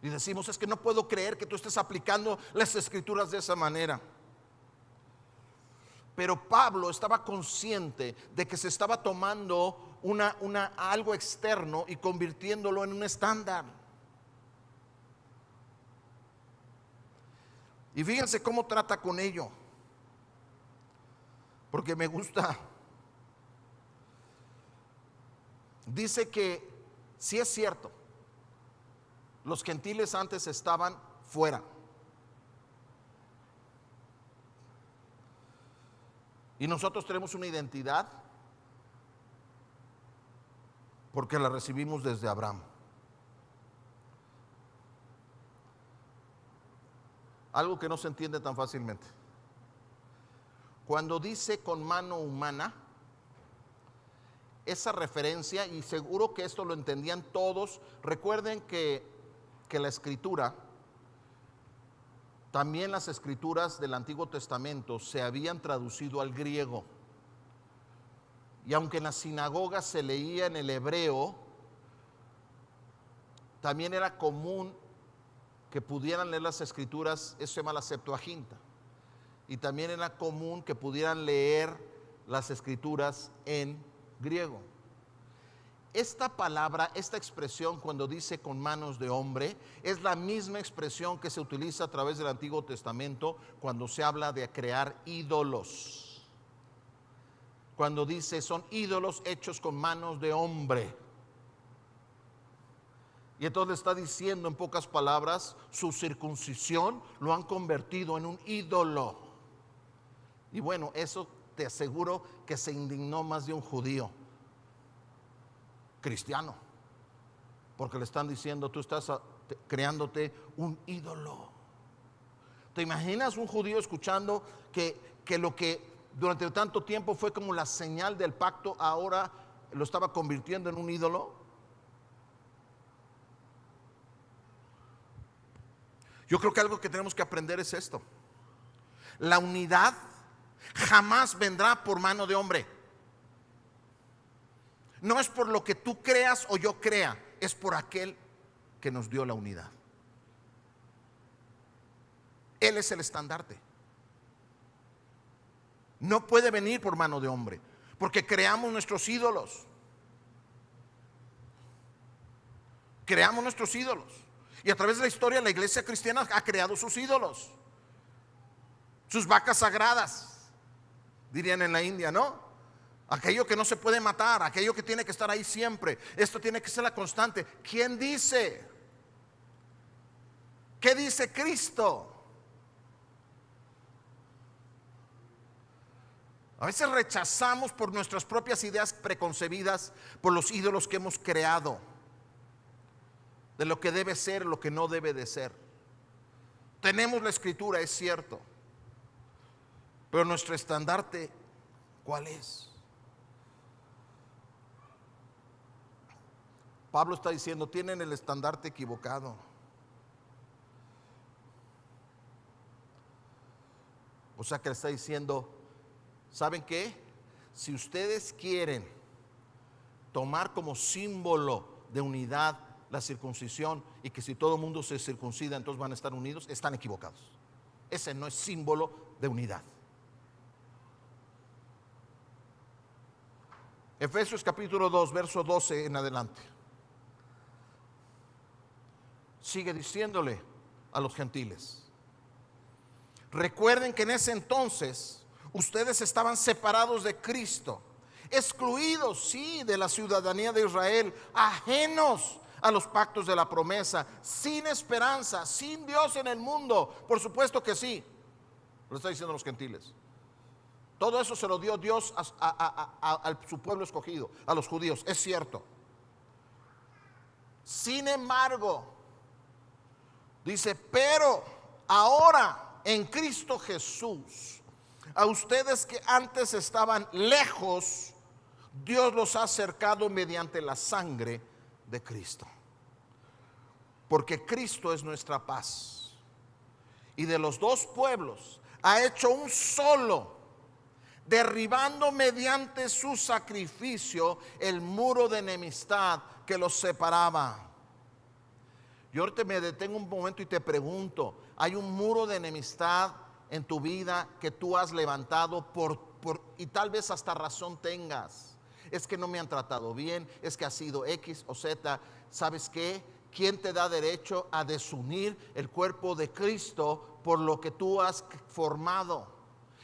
Y decimos, es que no puedo creer que tú estés aplicando las escrituras de esa manera. Pero Pablo estaba consciente de que se estaba tomando algo externo y convirtiéndolo en un estándar. Y fíjense cómo trata con ello, porque me gusta. Dice que sí es cierto, los gentiles antes estaban fuera. Y nosotros tenemos una identidad porque la recibimos desde Abraham. Algo que no se entiende tan fácilmente. Cuando dice con mano humana, esa referencia, y seguro que esto lo entendían todos, recuerden que la escritura, también las escrituras del Antiguo Testamento se habían traducido al griego. Y aunque en las sinagogas se leía en el hebreo, también era común que pudieran leer las escrituras, eso se llama la Septuaginta. Y también era común que pudieran leer las escrituras en griego. Esta palabra, esta expresión cuando dice con manos de hombre, es la misma expresión que se utiliza a través del Antiguo Testamento cuando se habla de crear ídolos. Cuando dice son ídolos hechos con manos de hombre. Y entonces está diciendo en pocas palabras, su circuncisión lo han convertido en un ídolo. Y bueno, eso te aseguro que se indignó más de un judío cristiano, porque le están diciendo, tú estás creándote un ídolo. ¿Te imaginas un judío escuchando que lo que durante tanto tiempo fue como la señal del pacto, ahora lo estaba convirtiendo en un ídolo? Yo creo que algo que tenemos que aprender es esto: la unidad jamás vendrá por mano de hombre. No es por lo que tú creas o yo crea, es por aquel que nos dio la unidad. Él es el estandarte. No puede venir por mano de hombre, porque creamos nuestros ídolos. Creamos nuestros ídolos. Y a través de la historia la iglesia cristiana ha creado sus ídolos. Sus vacas sagradas, dirían en la India, ¿no? Aquello que no se puede matar, aquello que tiene que estar ahí siempre. Esto tiene que ser la constante. ¿Quién dice? ¿Qué dice Cristo? A veces rechazamos por nuestras propias ideas preconcebidas, por los ídolos que hemos creado, de lo que debe ser, lo que no debe de ser. Tenemos la escritura, es cierto, pero nuestro estandarte, ¿cuál es? Pablo está diciendo, tienen el estandarte equivocado. O sea que le está diciendo, ¿saben qué? Si ustedes quieren tomar como símbolo de unidad la circuncisión, y que si todo el mundo se circuncida entonces van a estar unidos, están equivocados. Ese no es símbolo de unidad. Efesios capítulo 2, verso 12 en adelante. Sigue diciéndole a los gentiles: recuerden que en ese entonces ustedes estaban separados de Cristo, excluidos, sí, de la ciudadanía de Israel, ajenos a los pactos de la promesa, sin esperanza, sin Dios en el mundo. Por supuesto que sí, lo está diciendo a los gentiles. Todo eso se lo dio Dios a su pueblo escogido, a los judíos, es cierto. Sin embargo, dice, pero ahora en Cristo Jesús, a ustedes que antes estaban lejos, Dios los ha acercado mediante la sangre de Cristo. Porque Cristo es nuestra paz. Y de los dos pueblos ha hecho un solo, derribando mediante su sacrificio el muro de enemistad que los separaba. Yo ahorita me detengo un momento y te pregunto, ¿hay un muro de enemistad en tu vida que tú has levantado y tal vez hasta razón tengas? Es que no me han tratado bien, es que ha sido X o Z. ¿Sabes qué? ¿Quién te da derecho a desunir el cuerpo de Cristo por lo que tú has formado?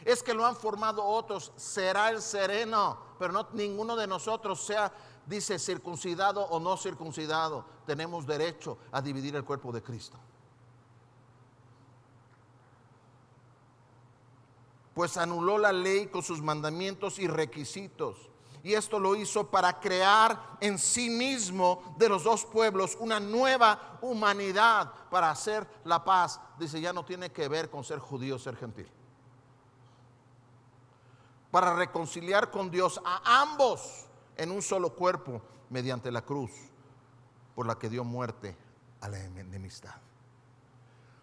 Es que lo han formado otros, será el sereno, pero no ninguno de nosotros, sea, dice, circuncidado o no circuncidado, tenemos derecho a dividir el cuerpo de Cristo. Pues anuló la ley con sus mandamientos y requisitos. Y esto lo hizo para crear en sí mismo de los dos pueblos una nueva humanidad para hacer la paz. Dice, ya no tiene que ver con ser judío o ser gentil. Para reconciliar con Dios a ambos en un solo cuerpo mediante la cruz por la que dio muerte a la enemistad.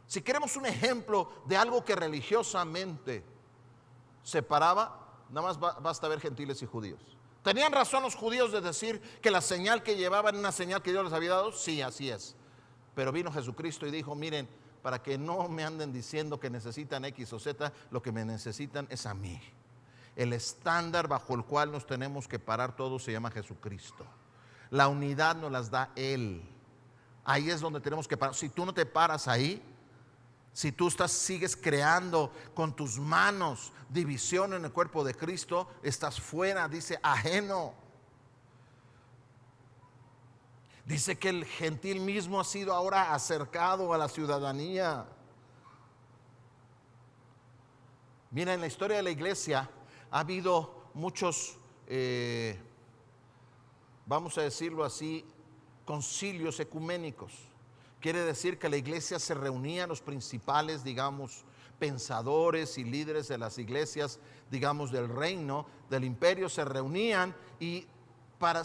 Si queremos un ejemplo de algo que religiosamente separaba, nada más basta ver gentiles y judíos. ¿Tenían razón los judíos de decir que la señal que llevaban era una señal que Dios les había dado? Sí, así es. Pero vino Jesucristo y dijo, miren, para que no me anden diciendo que necesitan X o Z, lo que me necesitan es a mí. El estándar bajo el cual nos tenemos que parar todos se llama Jesucristo. La unidad nos las da Él. Ahí es donde tenemos que parar. Si tú no te paras ahí, si tú sigues creando con tus manos división en el cuerpo de Cristo, estás fuera, dice, ajeno. Dice que el gentil mismo ha sido ahora acercado a la ciudadanía. Mira, en la historia de la iglesia ha habido muchos, vamos a decirlo así, concilios ecuménicos. Quiere decir que la iglesia se reunía, los principales, digamos, pensadores y líderes de las iglesias, digamos, del reino, del imperio, se reunían y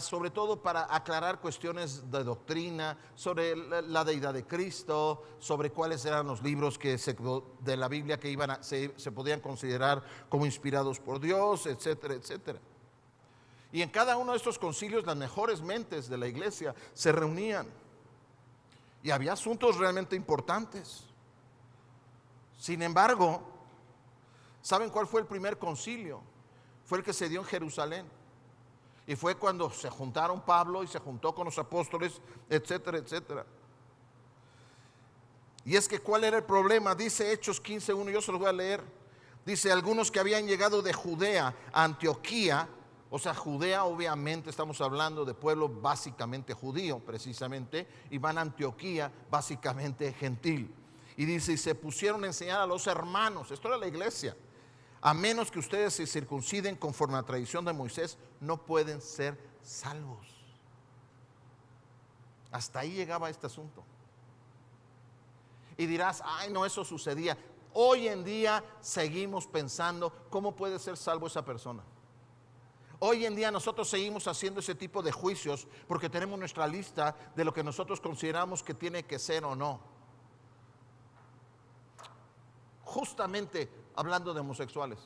sobre todo para aclarar cuestiones de doctrina, sobre la deidad de Cristo, sobre cuáles eran los libros de la Biblia que se podían considerar como inspirados por Dios, etcétera, etcétera. Y en cada uno de estos concilios las mejores mentes de la iglesia se reunían. Y había asuntos realmente importantes. Sin embargo, ¿saben cuál fue el primer concilio? Fue el que se dio en Jerusalén. Y fue cuando se juntaron Pablo y se juntó con los apóstoles, etcétera, etcétera. Y es que ¿cuál era el problema? Dice Hechos 15:1, yo se los voy a leer. Dice, algunos que habían llegado de Judea a Antioquía. O sea, Judea obviamente estamos hablando de pueblo básicamente judío precisamente, y van a Antioquía básicamente gentil. Y dice, y se pusieron a enseñar a los hermanos, esto era la iglesia, a menos que ustedes se circunciden conforme a la tradición de Moisés, no pueden ser salvos. Hasta ahí llegaba este asunto. Y dirás, ay no, eso sucedía. Hoy en día seguimos pensando, ¿cómo puede ser salvo esa persona? Hoy en día nosotros seguimos haciendo ese tipo de juicios porque tenemos nuestra lista de lo que nosotros consideramos que tiene que ser o no. Justamente hablando de homosexuales.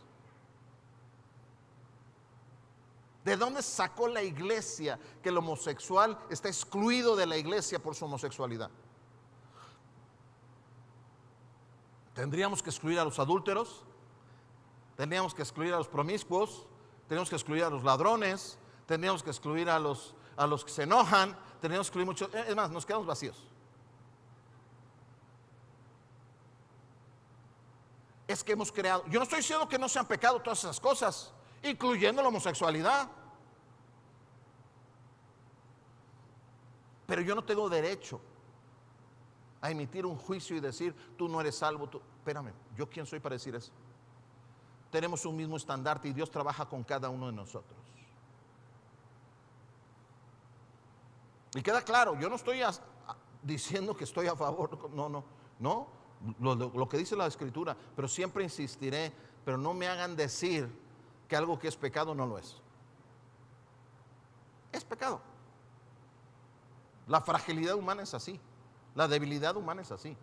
¿De dónde sacó la iglesia que el homosexual está excluido de la iglesia por su homosexualidad? Tendríamos que excluir a los adúlteros, tendríamos que excluir a los promiscuos, tenemos que excluir a los ladrones, tenemos que excluir a los que se enojan, tenemos que excluir muchos. Es más, nos quedamos vacíos. Es que hemos creado. Yo no estoy diciendo que no sean pecado todas esas cosas, incluyendo la homosexualidad. Pero yo no tengo derecho a emitir un juicio y decir, tú no eres salvo. Espérame, ¿yo quién soy para decir eso? Tenemos un mismo estandarte y Dios trabaja con cada uno de nosotros. Y queda claro, yo no estoy diciendo que estoy a favor, no, lo que dice la Escritura, pero siempre insistiré, pero no me hagan decir que algo que es pecado no lo es. Es pecado. La fragilidad humana es así, la debilidad humana es así.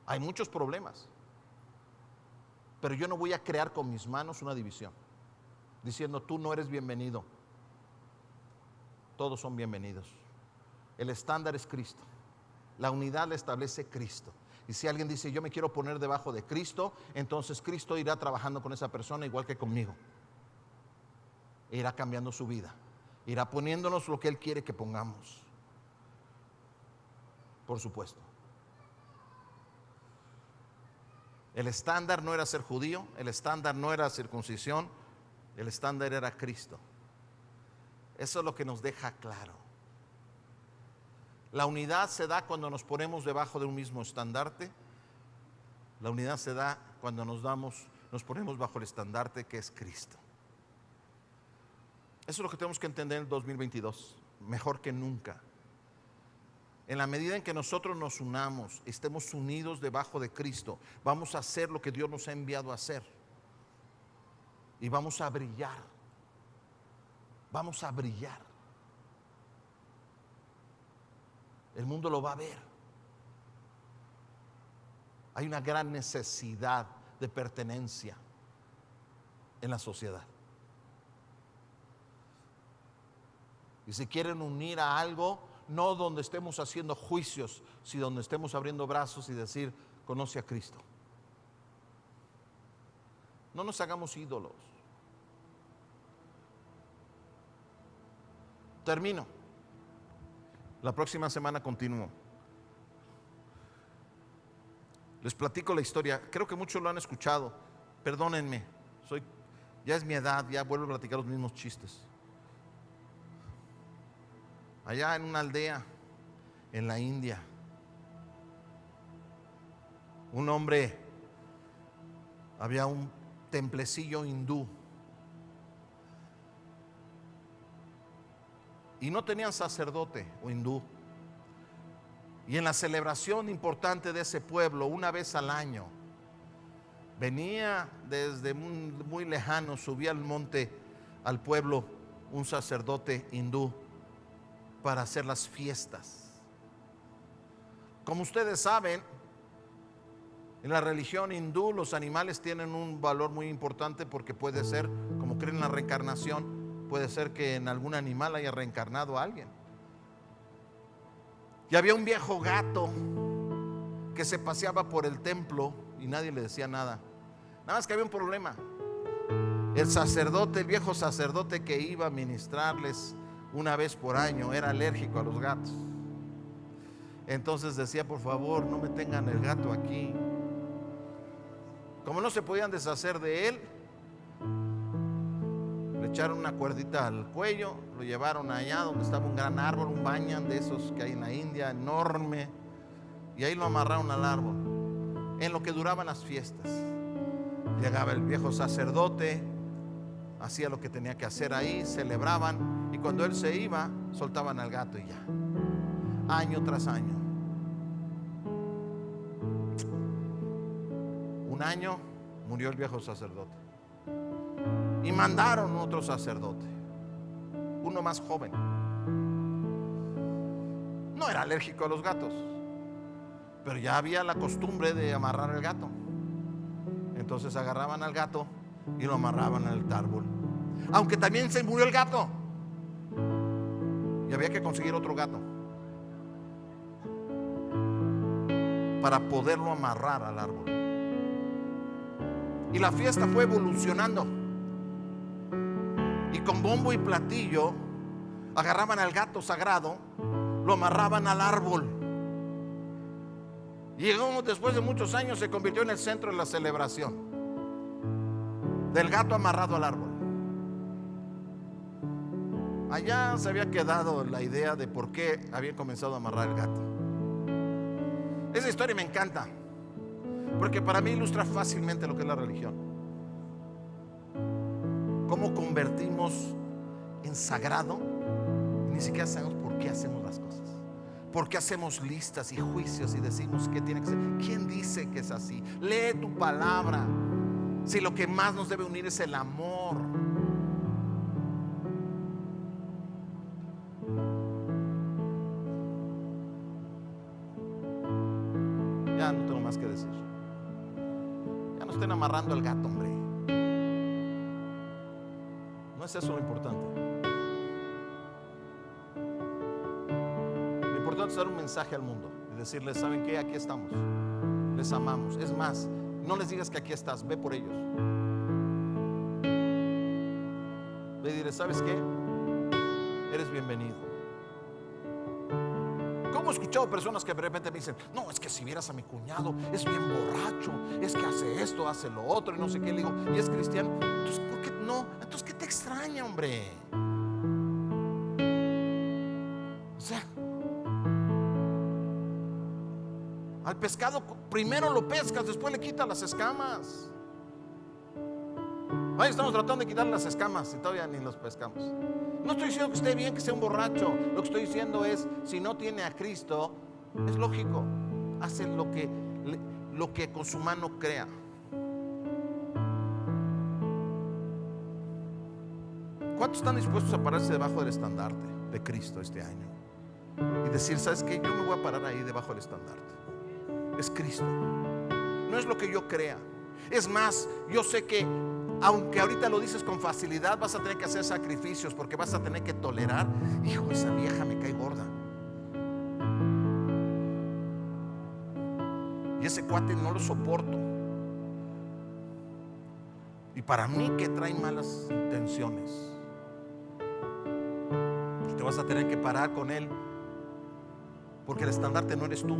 Hay muchos problemas, pero yo no voy a crear con mis manos una división, diciendo tú no eres bienvenido. Todos son bienvenidos. El estándar es Cristo. La unidad la establece Cristo. Y si alguien dice yo me quiero poner debajo de Cristo, entonces Cristo irá trabajando con esa persona igual que conmigo. Irá cambiando su vida. Irá poniéndonos lo que Él quiere que pongamos. Por supuesto. El estándar no era ser judío, el estándar no era circuncisión, el estándar era Cristo. Eso es lo que nos deja claro. La unidad se da cuando nos ponemos debajo de un mismo estandarte. La unidad se da cuando nos ponemos bajo el estandarte que es Cristo. Eso es lo que tenemos que entender en el 2022, mejor que nunca. En la medida en que nosotros nos unamos, estemos unidos debajo de Cristo, vamos a hacer lo que Dios nos ha enviado a hacer. Y vamos a brillar. Vamos a brillar. El mundo lo va a ver. Hay una gran necesidad de pertenencia en la sociedad. Y si quieren unir a algo, no donde estemos haciendo juicios, sino donde estemos abriendo brazos y decir, conoce a Cristo. No nos hagamos ídolos. Termino. La próxima semana continúo. Les platico la historia. Creo que muchos lo han escuchado. Perdónenme. Ya es mi edad, ya vuelvo a platicar los mismos chistes. Allá en una aldea en la India, un hombre, había un templecillo hindú y no tenían sacerdote o hindú. Y en la celebración importante de ese pueblo, una vez al año, venía desde muy lejano, subía al monte, al pueblo, un sacerdote hindú para hacer las fiestas. Como ustedes saben, en la religión hindú los animales tienen un valor muy importante porque puede ser, como creen en la reencarnación, puede ser que en algún animal haya reencarnado a alguien. Y había un viejo gato que se paseaba por el templo y nadie le decía nada. Nada más que había un problema. El sacerdote, el viejo sacerdote que iba a ministrarles una vez por año, era alérgico a los gatos. Entonces decía, por favor, no me tengan el gato aquí. Como no se podían deshacer de él, le echaron una cuerdita al cuello, lo llevaron allá donde estaba un gran árbol, un banyan de esos que hay en la India, enorme, y ahí lo amarraron al árbol, en lo que duraban las fiestas. Llegaba el viejo sacerdote, hacía lo que tenía que hacer ahí, celebraban, y cuando él se iba, soltaban al gato y ya. Año tras año. Un año murió el viejo sacerdote. Y mandaron otro sacerdote, uno más joven. No era alérgico a los gatos, pero ya había la costumbre de amarrar el gato. Entonces agarraban al gato y lo amarraban al árbol. Aunque también se murió el gato, y había que conseguir otro gato para poderlo amarrar al árbol. Y la fiesta fue evolucionando. Y con bombo y platillo agarraban al gato sagrado, lo amarraban al árbol. Y llegamos, después de muchos años, se convirtió en el centro de la celebración del gato amarrado al árbol. Allá se había quedado la idea de por qué había comenzado a amarrar el gato. Esa historia me encanta, porque para mí ilustra fácilmente lo que es la religión. Cómo convertimos en sagrado y ni siquiera sabemos por qué hacemos las cosas. Porque hacemos listas y juicios y decimos que tiene que ser. ¿Quién dice que es así? Lee tu palabra. Si lo que más nos debe unir es el amor. Ya no tengo más que decir. Ya no estén amarrando al gato, hombre. No es eso lo importante. Lo importante es dar un mensaje al mundo y decirles: ¿saben qué? Aquí estamos, les amamos. Es más, no les digas que aquí estás, ve por ellos. Ve y dile: ¿sabes qué? Eres bienvenido. ¿Cómo he escuchado personas que de repente me dicen: no, es que si vieras a mi cuñado, es bien borracho, es que hace esto, hace lo otro y no sé qué? Le digo: ¿y es cristiano? Entonces, ¿por qué no? Entonces, ¿qué te extraña, hombre? O sea, al pescado primero lo pescas, después le quitas las escamas. Ahí estamos tratando de quitar las escamas y todavía ni los pescamos. No estoy diciendo que esté bien que sea un borracho. Lo que estoy diciendo es: si no tiene a Cristo, es lógico, hace lo que con su mano crea. ¿Cuántos están dispuestos a pararse debajo del estandarte de Cristo este año y decir: ¿sabes qué? Yo me voy a parar ahí debajo del estandarte. Es Cristo, no es lo que yo crea. Es más, yo sé que aunque ahorita lo dices con facilidad, vas a tener que hacer sacrificios, porque vas a tener que tolerar: hijo, esa vieja me cae gorda, y ese cuate no lo soporto, y para mí que trae malas intenciones. Y te vas a tener que parar con él, porque el estandarte no eres tú,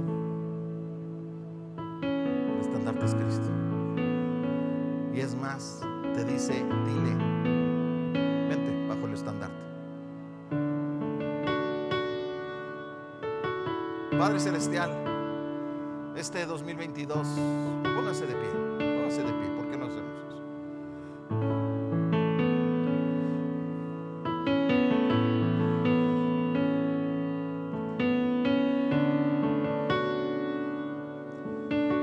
el estandarte es Cristo. Y es más, te dice: dile, vente bajo el estandarte. Padre Celestial, este 2022, póngase de pie, ¿por qué no hacemos eso?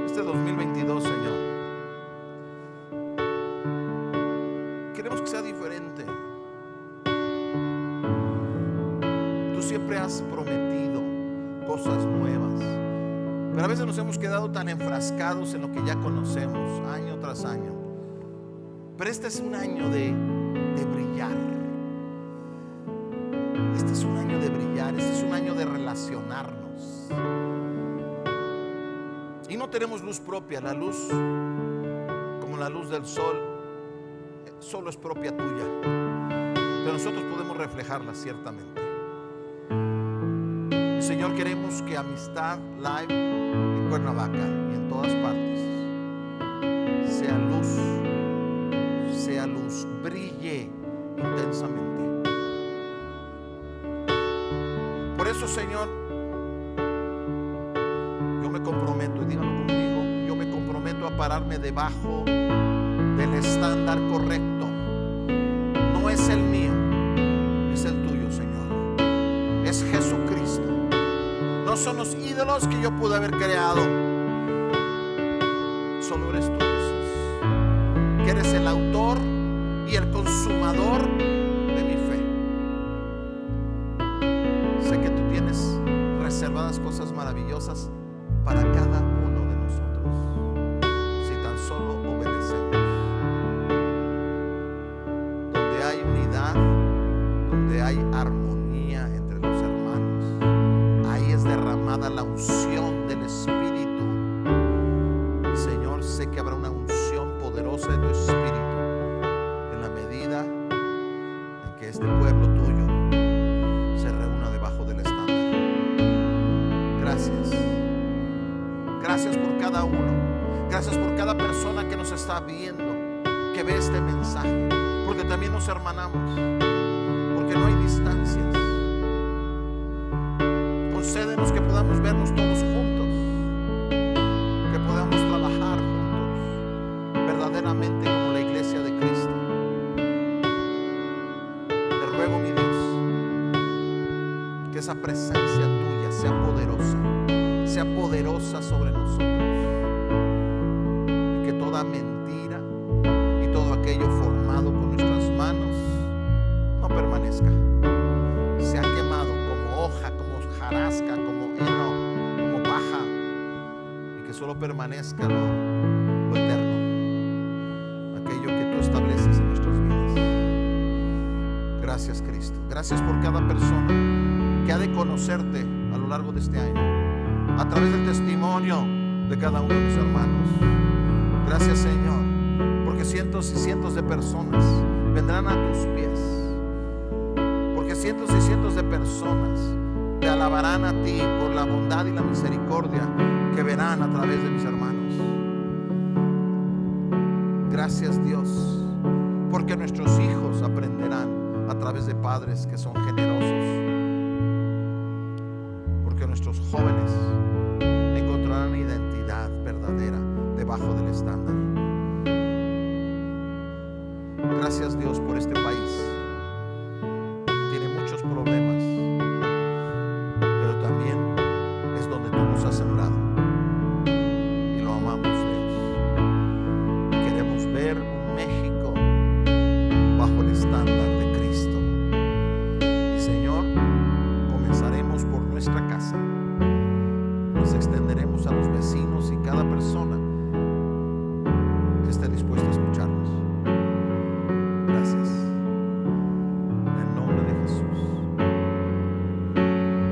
Este 2022, Señor, queremos que sea diferente. Tú siempre has prometido cosas nuevas, pero a veces nos hemos quedado tan enfrascados en lo que ya conocemos año tras año. Pero este es un año de brillar. Este es un año de brillar. Este es un año de relacionarnos. Y no tenemos luz propia. La luz, como la luz del sol, solo es propia tuya, pero nosotros podemos reflejarla ciertamente. Y, Señor, queremos que Amistad Live en Cuernavaca y en todas partes sea luz, brille intensamente. Por eso, Señor, yo me comprometo, y díganlo conmigo, yo me comprometo a pararme debajo del estándar correcto. No es el mío, es el tuyo, Señor. Es Jesucristo. No son los ídolos que yo pude haber creado. Solo eres tú, Jesús, que eres el autor y el consumador de mi fe. Sé que tú tienes reservadas cosas maravillosas para cada uno de nosotros, si tan solo obedecemos. Donde hay unidad, donde hay armonía entre los hermanos, ahí es derramada la unción del Espíritu. Y, Señor, sé que habrá una unción poderosa de tu Espíritu en la medida en que este pueblo tuyo se reúna debajo del estándar. Gracias. Gracias por cada uno. Gracias por cada persona que nos está viendo, que ve este mensaje, porque también nos hermanamos, porque no hay distancias. Concédenos que podamos vernos todos juntos, que podamos trabajar juntos verdaderamente como la iglesia de Cristo. Te ruego, mi Dios, que esa presencia tuya sea poderosa sea poderosa sobre nosotros, y que toda mentira y todo aquello formado con nuestras manos no permanezca, sea quemado como hoja, como hojarasca, como heno, como paja, y que solo permanezca lo eterno, aquello que tú estableces en nuestras vidas. Gracias, Cristo. Gracias por cada persona que ha de conocerte a lo largo de este año, a través del testimonio de cada uno de mis hermanos. Gracias, Señor, porque cientos y cientos de personas vendrán a tus pies, porque cientos y cientos de personas te alabarán a ti por la bondad y la misericordia que verán a través de mis hermanos. Gracias, Dios, porque nuestros hijos aprenderán a través de padres que son generosos, porque nuestros jóvenes encontrarán identidad verdadera debajo del estándar. Gracias, Dios,